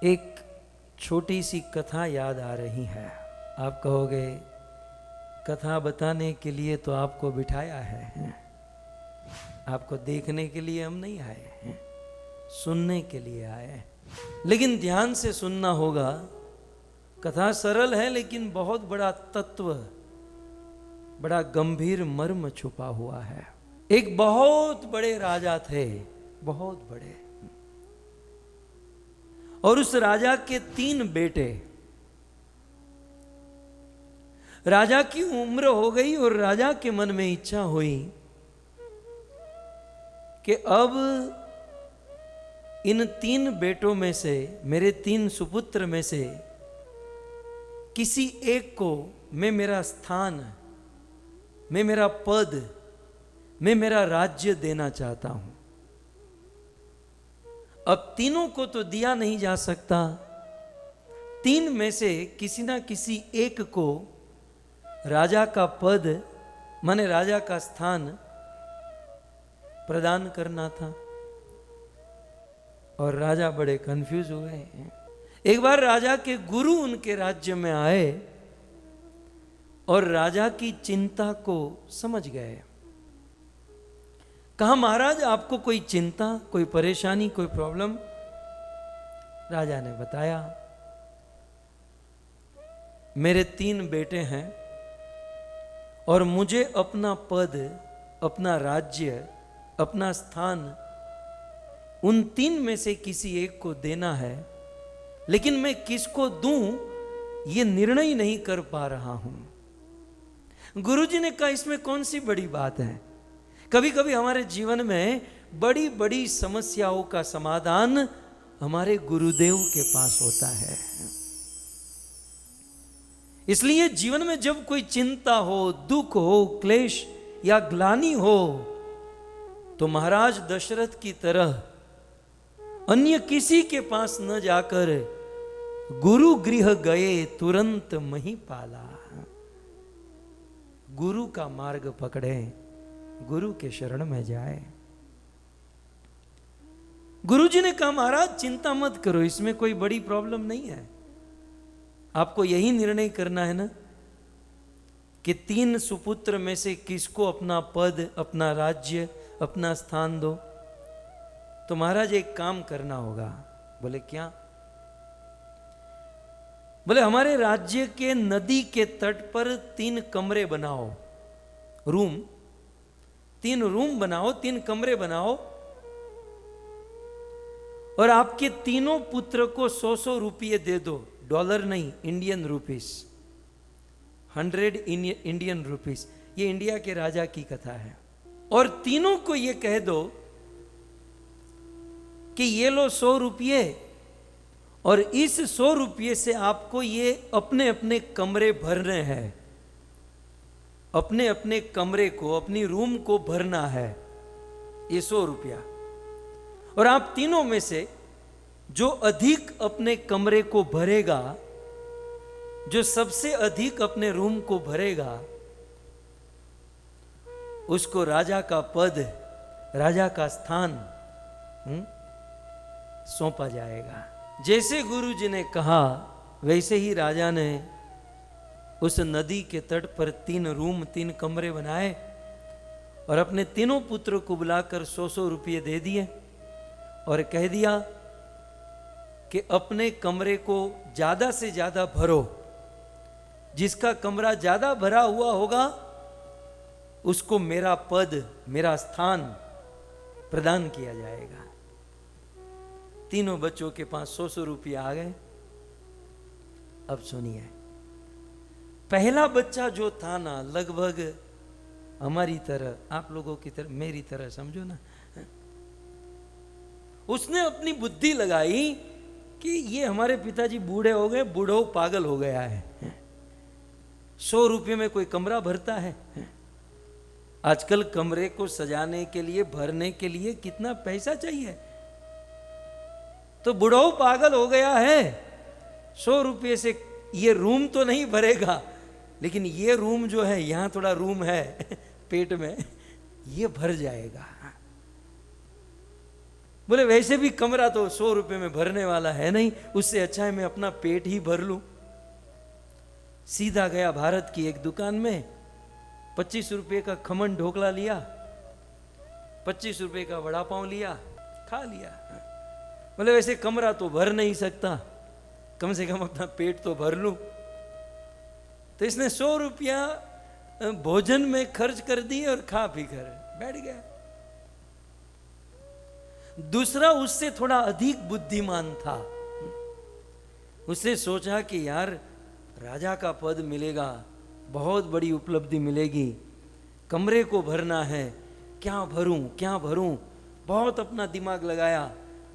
एक छोटी सी कथा याद आ रही है। आप कहोगे कथा बताने के लिए तो आपको बिठाया है, आपको देखने के लिए हम नहीं आए हैं, सुनने के लिए आए हैं। लेकिन ध्यान से सुनना होगा। कथा सरल है लेकिन बहुत बड़ा तत्व, बड़ा गंभीर मर्म छुपा हुआ है। एक बहुत बड़े राजा थे, बहुत बड़े, और उस राजा के 3 बेटे। राजा की उम्र हो गई और राजा के मन में इच्छा हुई कि अब इन 3 बेटों में से, मेरे 3 सुपुत्र में से किसी एक को मैं मेरा स्थान, मैं मेरा पद, मैं मेरा राज्य देना चाहता हूं। अब तीनों को तो दिया नहीं जा सकता, 3 में से किसी ना किसी एक को राजा का पद माने राजा का स्थान प्रदान करना था। और राजा बड़े कंफ्यूज हुए। एक बार राजा के गुरु उनके राज्य में आए और राजा की चिंता को समझ गए। कहा महाराज आपको कोई चिंता, कोई परेशानी, कोई प्रॉब्लम? राजा ने बताया मेरे 3 बेटे हैं और मुझे अपना पद, अपना राज्य, अपना स्थान उन 3 में से किसी एक को देना है, लेकिन मैं किसको दूं ये निर्णय नहीं कर पा रहा हूं। गुरुजी ने कहा इसमें कौन सी बड़ी बात है। कभी कभी हमारे जीवन में बड़ी बड़ी समस्याओं का समाधान हमारे गुरुदेव के पास होता है। इसलिए जीवन में जब कोई चिंता हो, दुख हो, क्लेश या ग्लानि हो, तो महाराज दशरथ की तरह अन्य किसी के पास न जाकर गुरु गृह गए तुरंत महिपाला। गुरु का मार्ग पकड़े, गुरु के शरण में जाए। गुरुजी ने कहा महाराज चिंता मत करो, इसमें कोई बड़ी प्रॉब्लम नहीं है। आपको यही निर्णय करना है ना कि 3 सुपुत्र में से किसको अपना पद, अपना राज्य, अपना स्थान दो। तो महाराज एक काम करना होगा। बोले क्या? बोले हमारे राज्य के नदी के तट पर 3 कमरे बनाओ, रूम, 3 रूम बनाओ, 3 कमरे बनाओ, और आपके तीनों पुत्र को 100 रुपये दे दो। डॉलर नहीं, इंडियन रुपीस, 100 इंडियन रुपीस। ये इंडिया के राजा की कथा है। और तीनों को ये कह दो कि ये लो 100 रुपये, और इस 100 रुपये से आपको ये अपने अपने कमरे भरने हैं, अपने अपने कमरे को, अपनी रूम को भरना है, ये 100 रुपया। और आप तीनों में से जो अधिक अपने कमरे को भरेगा, जो सबसे अधिक अपने रूम को भरेगा, उसको राजा का पद, राजा का स्थान सौंपा जाएगा। जैसे गुरु जी ने कहा वैसे ही राजा ने उस नदी के तट पर 3 रूम, 3 कमरे बनाए और अपने तीनों पुत्रों को बुलाकर 100 रुपये दे दिए और कह दिया कि अपने कमरे को ज्यादा से ज्यादा भरो। जिसका कमरा ज्यादा भरा हुआ होगा उसको मेरा पद, मेरा स्थान प्रदान किया जाएगा। तीनों बच्चों के पास 100 रुपये आ गए। अब सुनिए, पहला बच्चा जो था ना, लगभग हमारी तरह, आप लोगों की तरह, मेरी तरह समझो ना, उसने अपनी बुद्धि लगाई कि ये हमारे पिताजी बूढ़े हो गए, बूढ़ो पागल हो गया है, 100 रुपये में कोई कमरा भरता है? आजकल कमरे को सजाने के लिए, भरने के लिए कितना पैसा चाहिए। तो बूढ़ो पागल हो गया है, 100 रुपये से ये रूम तो नहीं भरेगा, लेकिन ये रूम जो है, यहां थोड़ा रूम है पेट में, ये भर जाएगा। बोले वैसे भी कमरा तो 100 रुपए में भरने वाला है नहीं, उससे अच्छा है मैं अपना पेट ही भर लूं। सीधा गया भारत की एक दुकान में, 25 रुपए का खमन ढोकला लिया, 25 रुपए का वड़ा पाव लिया, खा लिया। बोले वैसे कमरा तो भर नहीं सकता, कम से कम अपना पेट तो भर लूं। तो इसने 100 रुपया भोजन में खर्च कर दिए और खा पी कर बैठ गया। दूसरा उससे थोड़ा अधिक बुद्धिमान था, उसने सोचा कि यार राजा का पद मिलेगा, बहुत बड़ी उपलब्धि मिलेगी, कमरे को भरना है, क्या भरूं क्या भरूं, बहुत अपना दिमाग लगाया।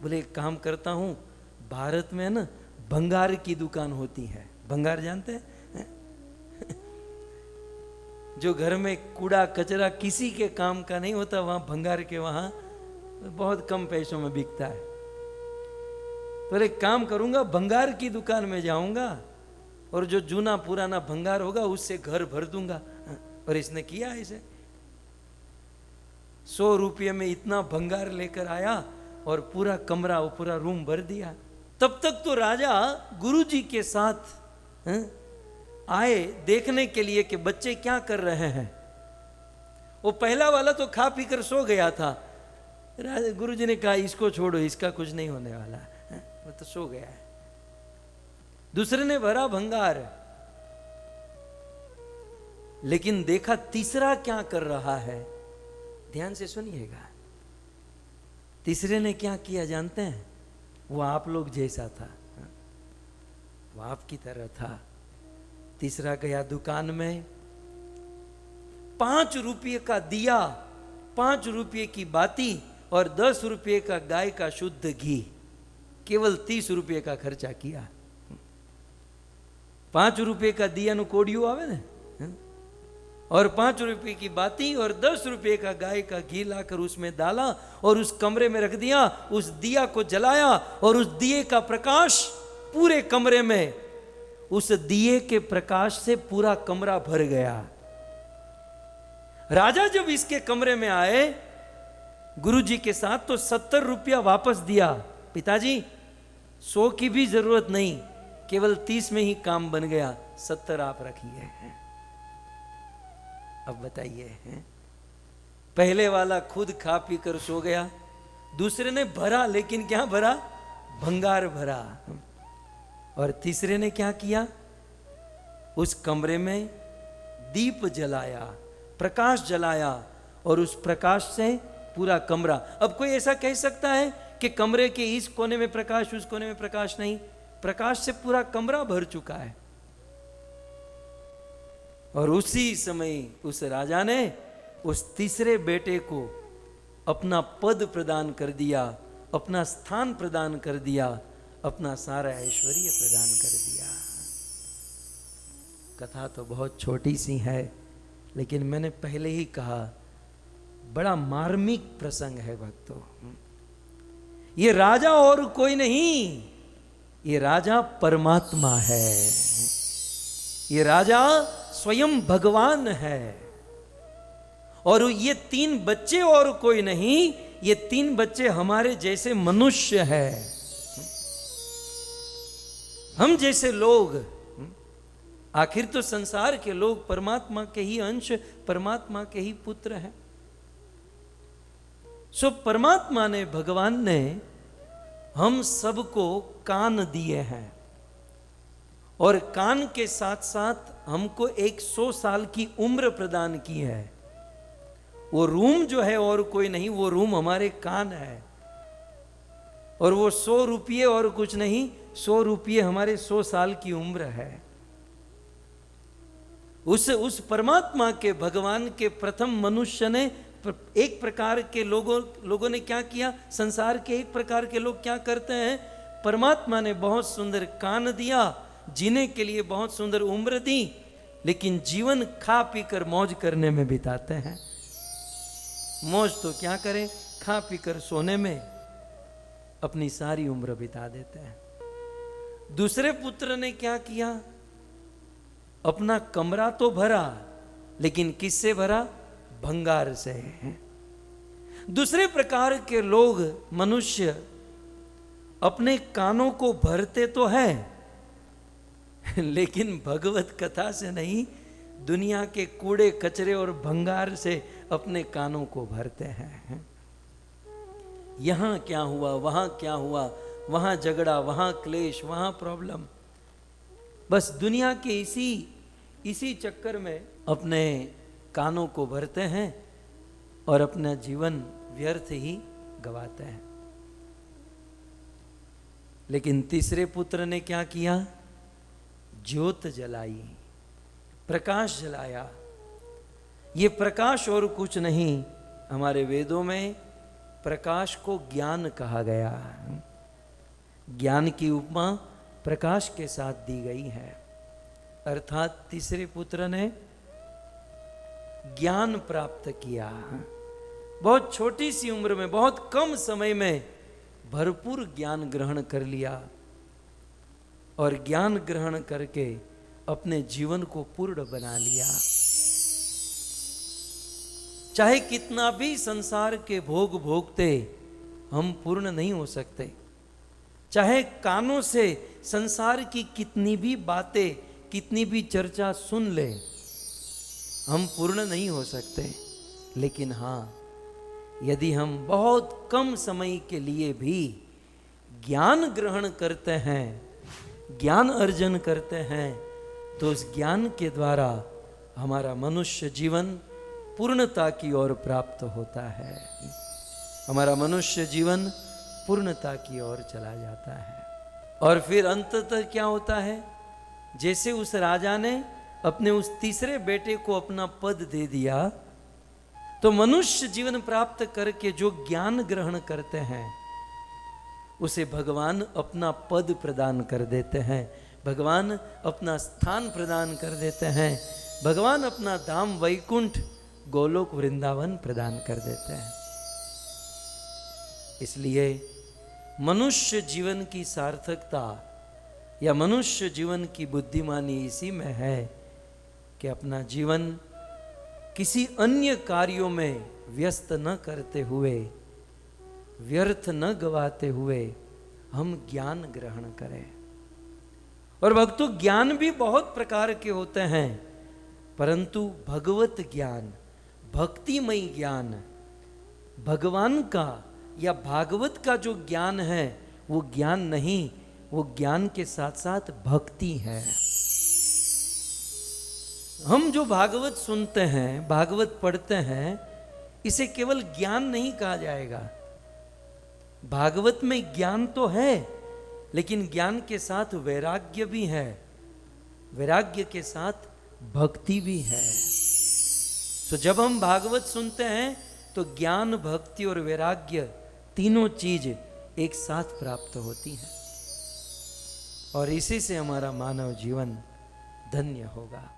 बोले एक काम करता हूं, भारत में ना भंगार की दुकान होती है, भंगार जानते हैं? जो घर में कूड़ा कचरा किसी के काम का नहीं होता, वहां भंगार के वहां बहुत कम पैसों में बिकता है। तो एक काम करूंगा, भंगार की दुकान में जाऊंगा और जो जूना पुराना भंगार होगा उससे घर भर दूंगा। और इसने किया इसे, 100 रुपये में इतना भंगार लेकर आया और पूरा कमरा, पूरा रूम भर दिया। तब तक तो राजा गुरुजी के साथ आए देखने के लिए कि बच्चे क्या कर रहे हैं। वो पहला वाला तो खा पी कर सो गया था, गुरुजी ने कहा इसको छोड़ो, इसका कुछ नहीं होने वाला, वो तो सो गया है। दूसरे ने भरा भंगार, लेकिन देखा तीसरा क्या कर रहा है, ध्यान से सुनिएगा। तीसरे ने क्या किया जानते हैं? वो आप लोग जैसा था, वो आपकी तरह था। तीसरा गया दुकान में, 5 रुपये का दिया, 5 रुपये की बाती और 10 रुपये का गाय का शुद्ध घी, केवल 30 रुपये का खर्चा किया। 5 रुपये का दिया नु कोडियो आवे ने, और 5 रुपये की बाती और 10 रुपये का गाय का घी लाकर उसमें डाला और उस कमरे में रख दिया। उस दिया को जलाया और उस दिए का प्रकाश पूरे कमरे में, उस दिए के प्रकाश से पूरा कमरा भर गया। राजा जब इसके कमरे में आए गुरुजी के साथ, तो 70 रुपया वापस दिया। पिताजी 100 की भी जरूरत नहीं, केवल 30 में ही काम बन गया, 70 आप रखिए। अब बताइए, पहले वाला खुद खा पी कर सो गया, दूसरे ने भरा, लेकिन क्या भरा? भंगार भरा। और तीसरे ने क्या किया? उस कमरे में दीप जलाया, प्रकाश जलाया, और उस प्रकाश से पूरा कमरा। अब कोई ऐसा कह सकता है कि कमरे के इस कोने में प्रकाश, उस कोने में प्रकाश? नहीं, प्रकाश से पूरा कमरा भर चुका है। और उसी समय उस राजा ने उस तीसरे बेटे को अपना पद प्रदान कर दिया, अपना स्थान प्रदान कर दिया, अपना सारा ऐश्वर्य प्रदान कर दिया। कथा तो बहुत छोटी सी है, लेकिन मैंने पहले ही कहा बड़ा मार्मिक प्रसंग है भक्तों। ये राजा और कोई नहीं, ये राजा परमात्मा है, ये राजा स्वयं भगवान है। और ये 3 बच्चे और कोई नहीं, ये 3 बच्चे हमारे जैसे मनुष्य हैं, हम जैसे लोग। आखिर तो संसार के लोग परमात्मा के ही अंश, परमात्मा के ही पुत्र हैं। सो परमात्मा ने, भगवान ने हम सबको कान दिए हैं, और कान के साथ साथ हमको 100 साल की उम्र प्रदान की है। वो रूम जो है और कोई नहीं, वो रूम हमारे कान है। और वो 100 रुपये और कुछ नहीं, 100 रुपये हमारे 100 साल की उम्र है। उस परमात्मा के, भगवान के प्रथम मनुष्य ने, एक प्रकार के लोगों ने क्या किया? संसार के एक प्रकार के लोग क्या करते हैं? परमात्मा ने बहुत सुंदर कान दिया, जीने के लिए बहुत सुंदर उम्र दी, लेकिन जीवन खा पी कर मौज करने में बिताते हैं। मौज तो क्या करें, खा पी कर सोने में अपनी सारी उम्र बिता देते हैं। दूसरे पुत्र ने क्या किया? अपना कमरा तो भरा, लेकिन किससे भरा? भंगार से। दूसरे प्रकार के लोग मनुष्य अपने कानों को भरते तो हैं, लेकिन भगवत कथा से नहीं, दुनिया के कूड़े कचरे और भंगार से अपने कानों को भरते हैं। यहां क्या हुआ, वहां क्या हुआ, वहां झगड़ा, वहां क्लेश, वहां प्रॉब्लम, बस दुनिया के इसी चक्कर में अपने कानों को भरते हैं और अपना जीवन व्यर्थ ही गवाते हैं। लेकिन तीसरे पुत्र ने क्या किया? ज्योत जलाई, प्रकाश जलाया। ये प्रकाश और कुछ नहीं, हमारे वेदों में प्रकाश को ज्ञान कहा गया। ज्ञान की उपमा प्रकाश के साथ दी गई है, अर्थात तीसरे पुत्र ने ज्ञान प्राप्त किया। बहुत छोटी सी उम्र में, बहुत कम समय में भरपूर ज्ञान ग्रहण कर लिया और ज्ञान ग्रहण करके अपने जीवन को पूर्ण बना लिया। चाहे कितना भी संसार के भोग भोगते, हम पूर्ण नहीं हो सकते। चाहे कानों से संसार की कितनी भी बातें, कितनी भी चर्चा सुन ले, हम पूर्ण नहीं हो सकते। लेकिन हाँ, यदि हम बहुत कम समय के लिए भी ज्ञान ग्रहण करते हैं, ज्ञान अर्जन करते हैं, तो उस ज्ञान के द्वारा हमारा मनुष्य जीवन पूर्णता की ओर प्राप्त होता है। हमारा मनुष्य जीवन पूर्णता की ओर चला जाता है। और फिर अंततः क्या होता है? जैसे उस राजा ने अपने उस तीसरे बेटे को अपना पद दे दिया, तो मनुष्य जीवन प्राप्त करके जो ज्ञान ग्रहण करते हैं, उसे भगवान अपना पद प्रदान कर देते हैं, भगवान अपना स्थान प्रदान कर देते हैं, भगवान अपना धाम वैकुंठ गोलोक वृंदावन प्रदान कर देते हैं। इसलिए मनुष्य जीवन की सार्थकता या मनुष्य जीवन की बुद्धिमानी इसी में है कि अपना जीवन किसी अन्य कार्यों में व्यस्त न करते हुए, व्यर्थ न गवाते हुए हम ज्ञान ग्रहण करें। और भक्तों, ज्ञान भी बहुत प्रकार के होते हैं, परंतु भगवत ज्ञान, भक्तिमय ज्ञान, भगवान का या भागवत का जो ज्ञान है, वो ज्ञान नहीं, वो ज्ञान के साथ साथ भक्ति है। हम जो भागवत सुनते हैं, भागवत पढ़ते हैं, इसे केवल ज्ञान नहीं कहा जाएगा। भागवत में ज्ञान तो है, लेकिन ज्ञान के साथ वैराग्य भी है, वैराग्य के साथ भक्ति भी है। तो जब हम भागवत सुनते हैं तो ज्ञान, भक्ति और वैराग्य तीनों चीज एक साथ प्राप्त होती हैं, और इसी से हमारा मानव जीवन धन्य होगा।